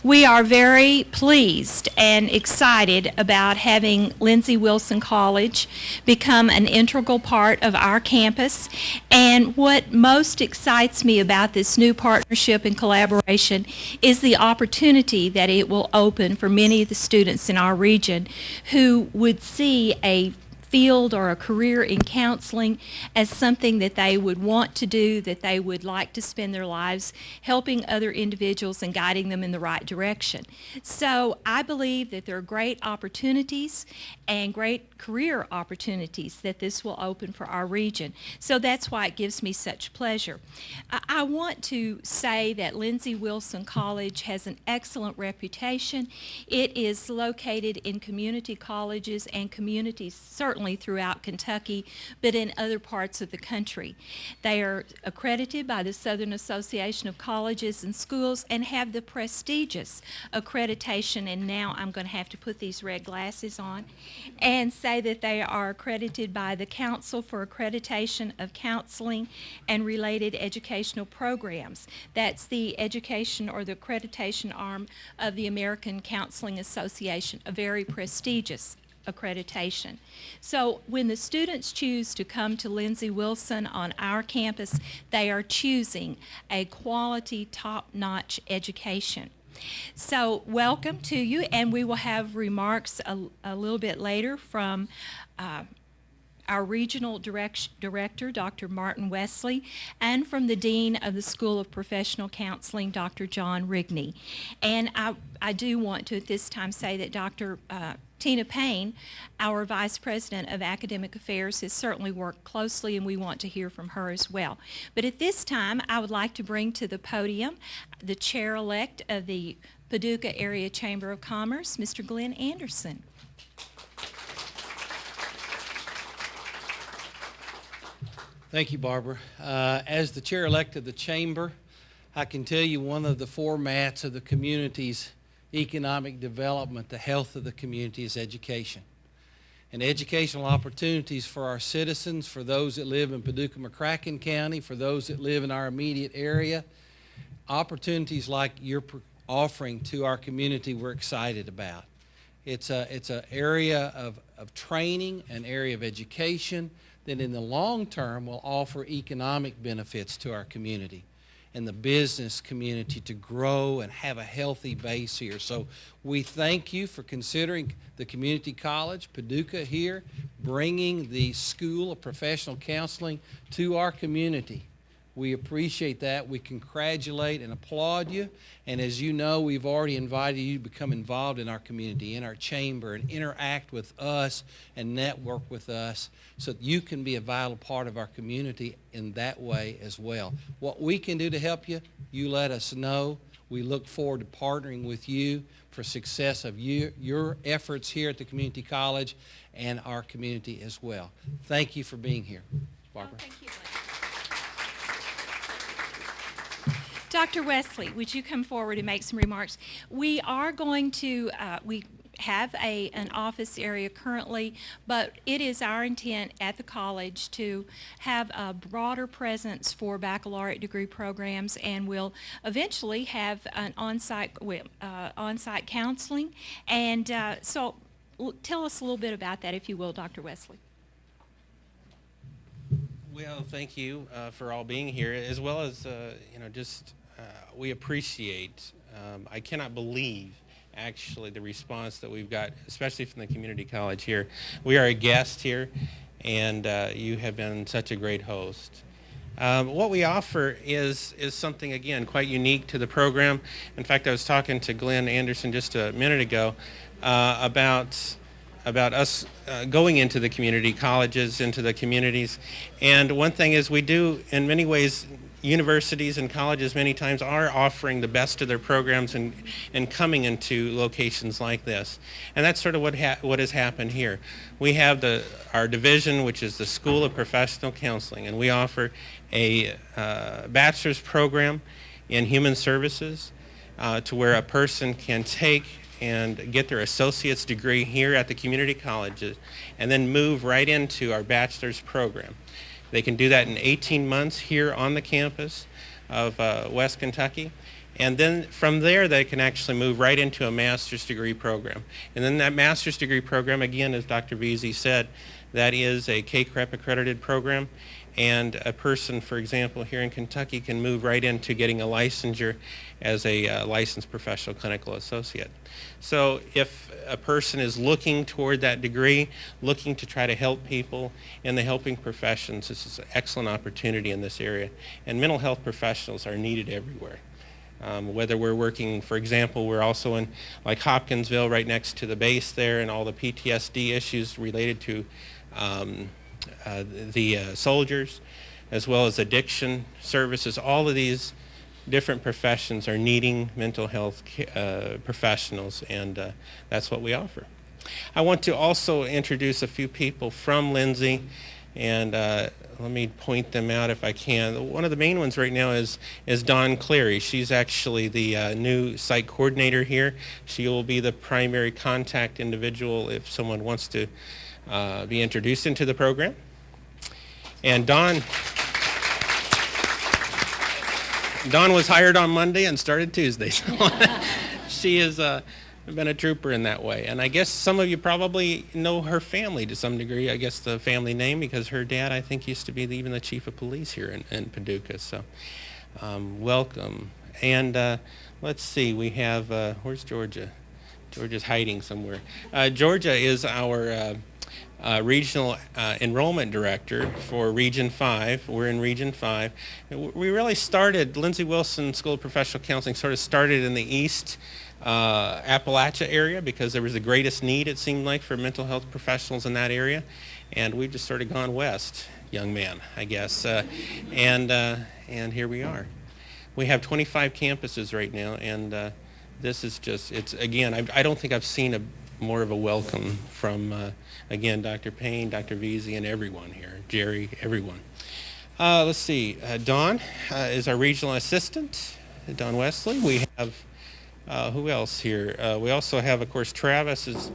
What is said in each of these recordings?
We are very pleased and excited about having Lindsey Wilson College become an integral part of our campus. And what most excites me about this new partnership and collaboration is the opportunity that it will open for many of the students in our region who would see a field or a career in counseling as something that they would want to do, that they would like to spend their lives helping other individuals and guiding them in the right direction. So I believe that there are great opportunities and great career opportunities that this will open for our region. So that's why it gives me such pleasure. I want to say that Lindsey Wilson College has an excellent reputation. It is located in community colleges and communities certainly throughout Kentucky, but in other parts of the country. They are accredited by the Southern Association of Colleges and Schools and have the prestigious accreditation, and now I'm going to have to put these red glasses on, and say that they are accredited by the Council for Accreditation of Counseling and Related Educational Programs. That's the education or the accreditation arm of the American Counseling Association, a very prestigious accreditation. So when the students choose to come to Lindsey Wilson on our campus, they are choosing a quality, top-notch education. So welcome to you, and we will have remarks a little bit later from our regional director, Dr. Martin Wesley, and from the Dean of the School of Professional Counseling, Dr. John Rigney. And I do want to at this time say that Dr. Tina Payne, our Vice President of Academic Affairs, has certainly worked closely, and we want to hear from her as well. But at this time, I would like to bring to the podium the Chair-elect of the Paducah Area Chamber of Commerce, Mr. Glenn Anderson. Thank you, Barbara. As the chair-elect of the Chamber, I can tell you one of the formats of the community's economic development, the health of the community, is education. And educational opportunities for our citizens, for those that live in Paducah-McCracken County, for those that live in our immediate area, opportunities like you're offering to our community we're excited about. It's an area of training, an area of education that in the long term will offer economic benefits to our community and the business community to grow and have a healthy base here. So we thank you for considering the community college, Paducah here, bringing the School of Professional Counseling to our community. We appreciate that. We congratulate and applaud you. And as you know, we've already invited you to become involved in our community, in our chamber, and interact with us and network with us so that you can be a vital part of our community in that way as well. What we can do to help you, you let us know. We look forward to partnering with you for success of your efforts here at the community college and our community as well. Thank you for being here, Barbara. Oh, thank you, Glenn. Dr. Wesley, would you come forward and make some remarks? We are going to, we have an office area currently, but it is our intent at the college to have a broader presence for baccalaureate degree programs, and we'll eventually have an on-site counseling. And so tell us a little bit about that, if you will, Dr. Wesley. Well, thank you for all being here, as well as, we appreciate, I cannot believe, actually, the response that we've got, especially from the community college here. We are a guest here, and you have been such a great host. What we offer is something, again, quite unique to the program. In fact, I was talking to Glenn Anderson just a minute ago about us going into the community colleges, into the communities. And one thing is we do, in many ways, universities and colleges many times are offering the best of their programs and coming into locations like this. And that's sort of what has happened here. We have our division, which is the School of Professional Counseling, and we offer a bachelor's program in human services to where a person can take and get their associate's degree here at the community colleges and then move right into our bachelor's program. They can do that in 18 months here on the campus. of West Kentucky. And then from there, they can actually move right into a master's degree program. And then that master's degree program, again, as Dr. Veazey said, that is a KCREP accredited program. And a person, for example, here in Kentucky can move right into getting a licensure as a licensed professional clinical associate. So if a person is looking toward that degree, looking to try to help people in the helping professions, this is an excellent opportunity in this area. And mental health professionals are needed everywhere. Whether we're working, for example, we're also in like Hopkinsville right next to the base there, and all the PTSD issues related to the soldiers, as well as addiction services. All of these different professions are needing mental health professionals, and that's what we offer. I want to also introduce a few people from Lindsey, and let me point them out if I can. One of the main ones right now is Dawn Cleary. She's actually the new site coordinator here. She will be the primary contact individual if someone wants to be introduced into the program. And Dawn was hired on Monday and started Tuesday. So she has been a trooper in that way. And I guess some of you probably know her family to some degree. I guess the family name, because her dad, I think, used to be even the chief of police here in Paducah. So welcome. And let's see, we have, where's Georgia? Georgia's hiding somewhere. Georgia is our regional enrollment director for Region 5. We're in Region 5. We really started, Lindsey Wilson School of Professional Counseling sort of started in the East Appalachia area because there was the greatest need, it seemed like, for mental health professionals in that area. And we've just sort of gone west, young man, I guess. And here we are. We have 25 campuses right now, and this is just, it's, again, I don't think I've seen more of a welcome from, again, Dr. Payne, Dr. Veazey, and everyone here, Jerry, everyone. Let's see, Dawn is our regional assistant, Dawn Wesley. We have, who else here? We also have, of course, Travis is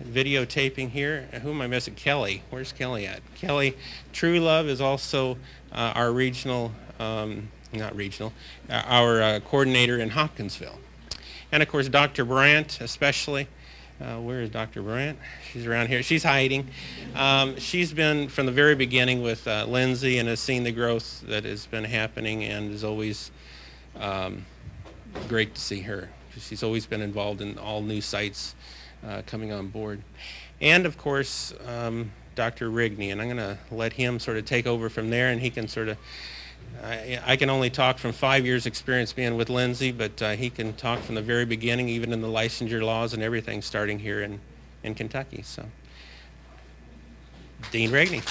videotaping here. Who am I missing? Kelly. Where's Kelly at? Kelly Truelove is also our regional, not regional, our coordinator in Hopkinsville. And, of course, Dr. Brandt especially. Where is Dr. Brandt? She's around here. She's hiding. She's been from the very beginning with Lindsey and has seen the growth that has been happening, and is always great to see her. She's always been involved in all new sites coming on board. And, of course, Dr. Rigney, and I'm going to let him sort of take over from there, and he can sort of, I can only talk from 5 years experience being with Lindsey, but he can talk from the very beginning, even in the licensure laws and everything starting here in Kentucky. So, Dean Rigney.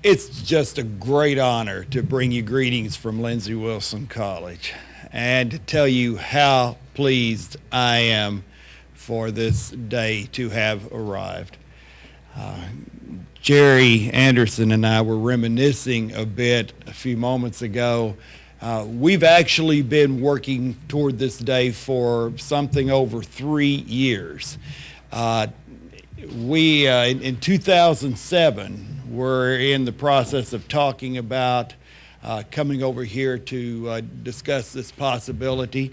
It's just a great honor to bring you greetings from Lindsey Wilson College and to tell you how pleased I am for this day to have arrived. Jerry Anderson and I were reminiscing a bit a few moments ago. We've actually been working toward this day for something over 3 years. We, in 2007, were in the process of talking about coming over here to discuss this possibility.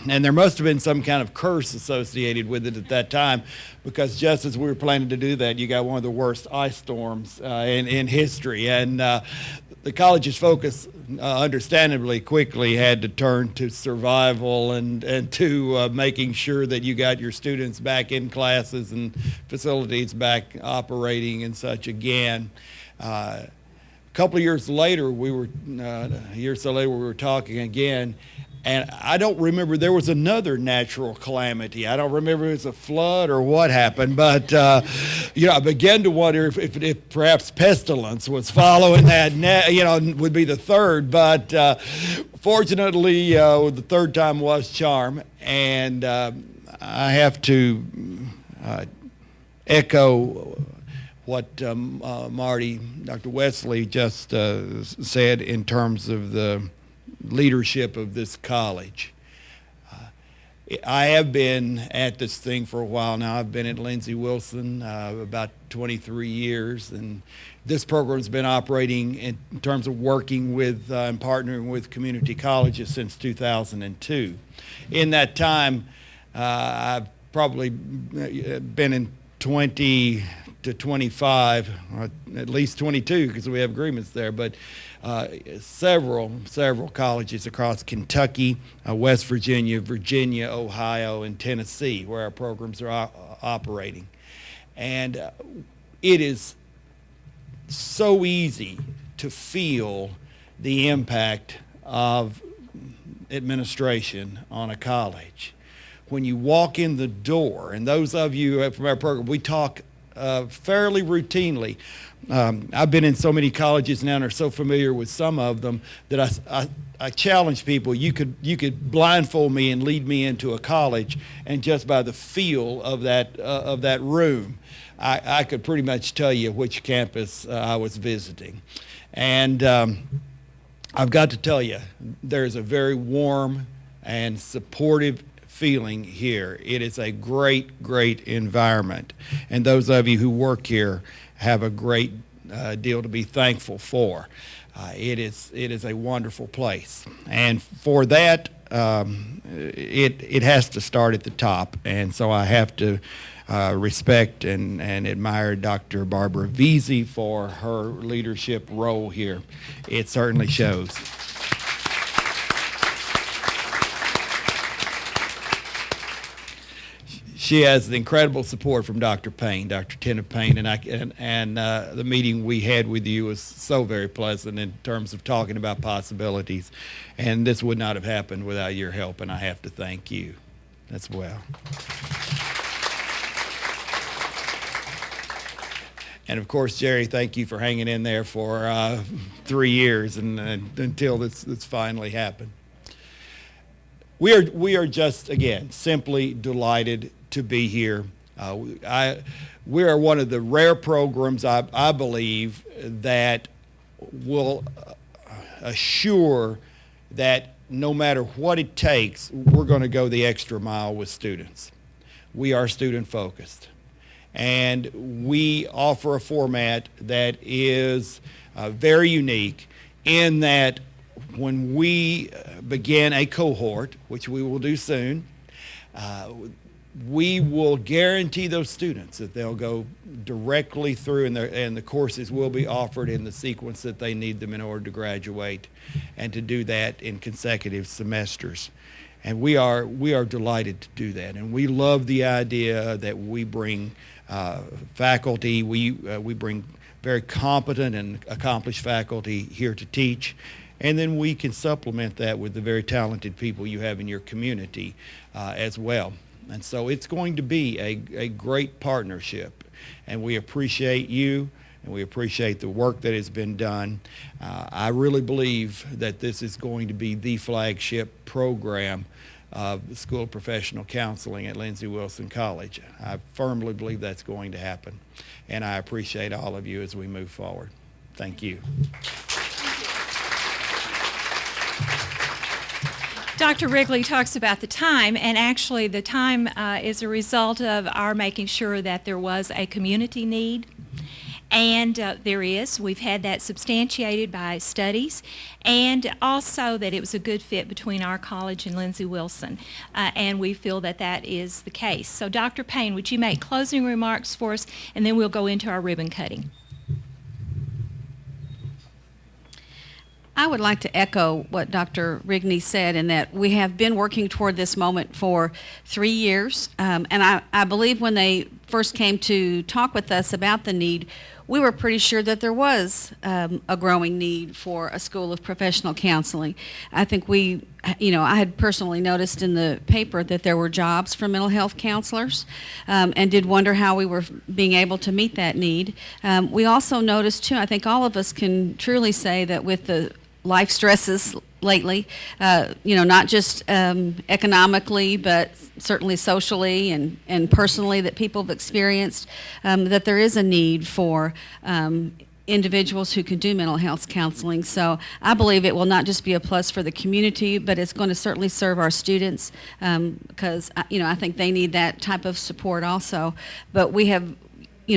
And there must have been some kind of curse associated with it at that time, because just as we were planning to do that, you got one of the worst ice storms in history. And the college's focus, understandably, quickly had to turn to survival and to making sure that you got your students back in classes and facilities back operating and such again. A couple of years later, a year or so later, we were talking again, and I don't remember, there was another natural calamity. I don't remember if it was a flood or what happened, but I began to wonder if perhaps pestilence was following that, would be the third, but fortunately, the third time was charm, and I have to echo what Marty, Dr. Wesley just said in terms of the leadership of this college. I have been at this thing for a while now. I've been at Lindsey Wilson about 23 years, and this program's been operating in terms of working with and partnering with community colleges since 2002. In that time, I've probably been in 20 to 25, or at least 22 because we have agreements there, but several colleges across Kentucky, West Virginia, Virginia, Ohio, and Tennessee where our programs are operating. And it is so easy to feel the impact of administration on a college. When you walk in the door, and those of you from our program, we talk fairly routinely. I've been in so many colleges now and are so familiar with some of them that I challenge people. You could blindfold me and lead me into a college, and just by the feel of that room, I could pretty much tell you which campus I was visiting. And I've got to tell you, there's a very warm and supportive feeling here. It is a great environment, and those of you who work here have a great deal to be thankful for. It is a wonderful place, and for that it has to start at the top, and so I have to respect and admire Dr. Barbara Veazey for her leadership role here. It certainly shows. She has the incredible support from Dr. Payne, Dr. Kenneth Payne, and the meeting we had with you was so very pleasant in terms of talking about possibilities, and this would not have happened without your help, and I have to thank you as well. And of course, Jerry, thank you for hanging in there for 3 years and until this finally happened. We are just, again, simply delighted to be here. We are one of the rare programs, I believe, that will assure that no matter what it takes, we're going to go the extra mile with students. We are student-focused, and we offer a format that is very unique in that when we begin a cohort, which we will do soon, we will guarantee those students that they'll go directly through, and the courses will be offered in the sequence that they need them in order to graduate, and to do that in consecutive semesters. And we are delighted to do that, and we love the idea that we bring faculty. We bring very competent and accomplished faculty here to teach. And then we can supplement that with the very talented people you have in your community as well. And so it's going to be a great partnership. And we appreciate you, and we appreciate the work that has been done. I really believe that this is going to be the flagship program of the School of Professional Counseling at Lindsey Wilson College. I firmly believe that's going to happen. And I appreciate all of you as we move forward. Thank you. Dr. Wrigley talks about the time, and actually the time is a result of our making sure that there was a community need, and there is. We've had that substantiated by studies, and also that it was a good fit between our college and Lindsey Wilson, and we feel that that is the case. So Dr. Payne, would you make closing remarks for us, and then we'll go into our ribbon cutting. I would like to echo what Dr. Rigney said, in that we have been working toward this moment for 3 years. And I believe when they first came to talk with us about the need, we were pretty sure that there was a growing need for a school of professional counseling. I think I had personally noticed in the paper that there were jobs for mental health counselors, and did wonder how we were being able to meet that need. We also noticed too, I think all of us can truly say that with the life stresses lately, not just economically, but certainly socially and personally that people have experienced, that there is a need for individuals who can do mental health counseling. So I believe it will not just be a plus for the community, but it's going to certainly serve our students, because I think they need that type of support also. But we have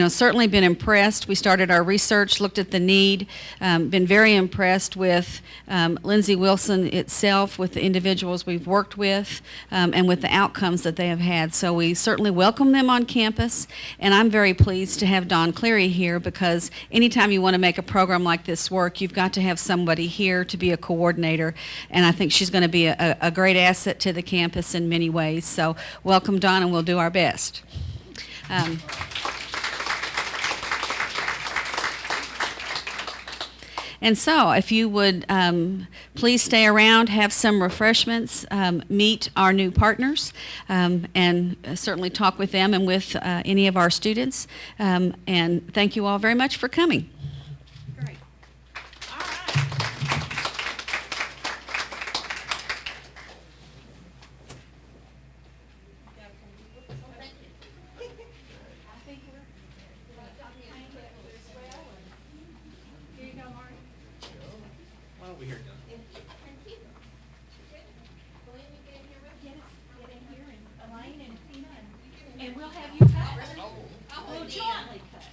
certainly been impressed. We started our research, looked at the need, been very impressed with Lindsey Wilson itself, with the individuals we've worked with, and with the outcomes that they have had. So we certainly welcome them on campus, and I'm very pleased to have Dawn Cleary here, because anytime you want to make a program like this work, you've got to have somebody here to be a coordinator, and I think she's going to be a great asset to the campus in many ways. So welcome, Dawn, and we'll do our best. And so, if you would please stay around, have some refreshments, meet our new partners, and certainly talk with them and with any of our students. And thank you all very much for coming. Great. All Why don't we hear it? And we'll have you cut. We'll jointly cut.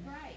Right.